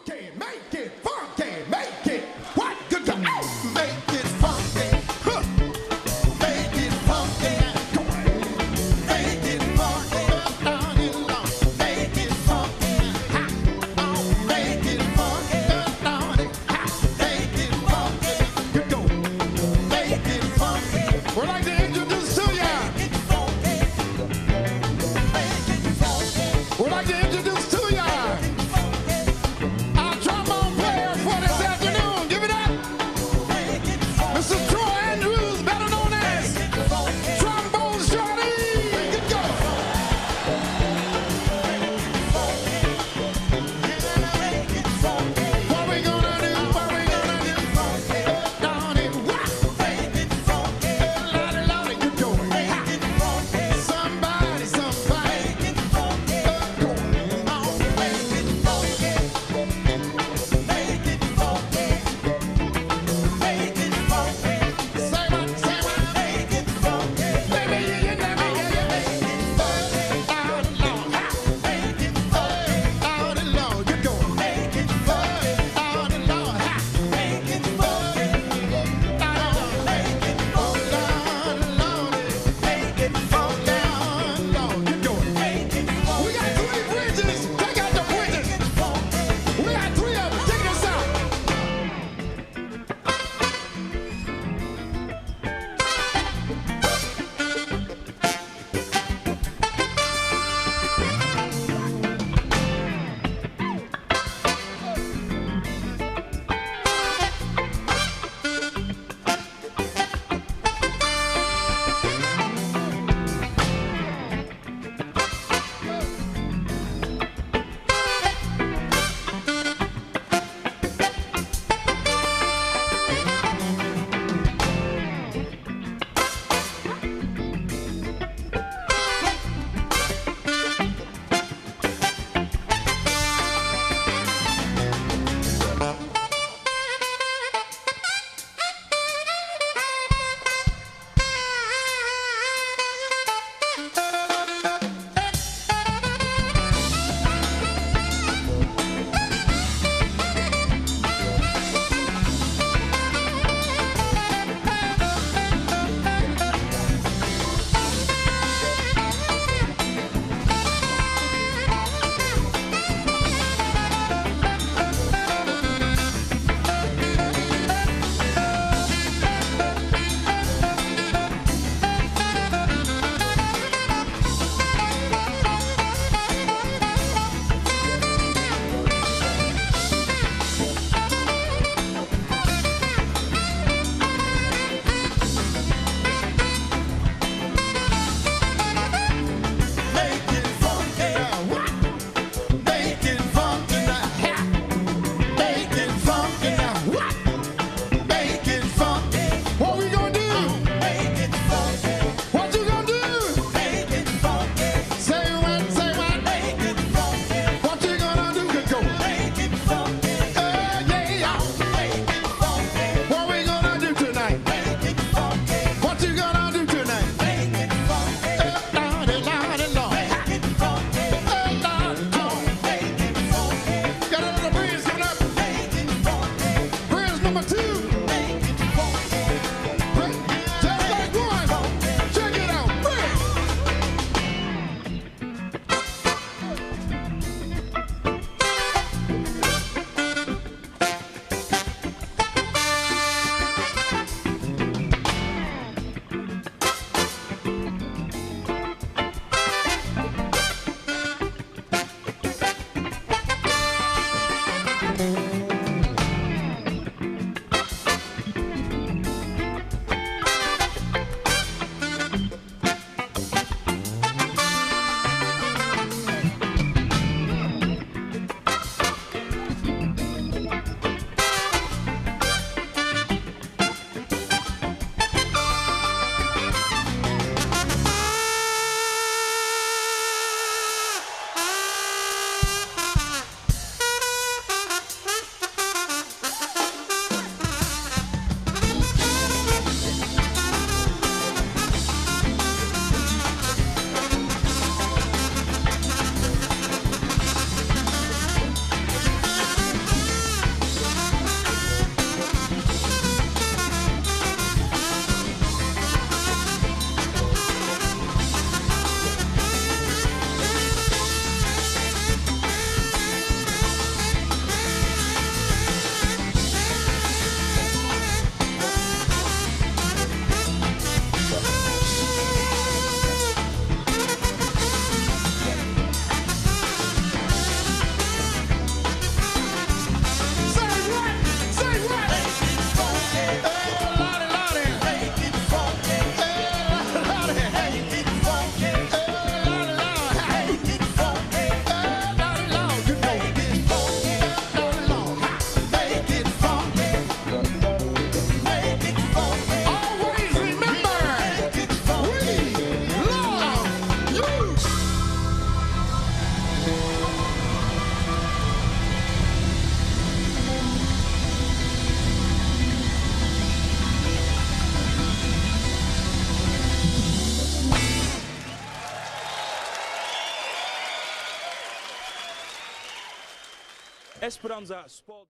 funky, make it funky, make it. What good to make it funky? Huh. Make it funky. Come on. Make it funky. Down in love. Make it funky. Ha. Oh, make it funky. Down in ha. Make it funky. You go. Make it funky. We'd like to introduce to ya. Make it funky. Make it funky. We'd like to introduce to ya our drum Esperanza Sport.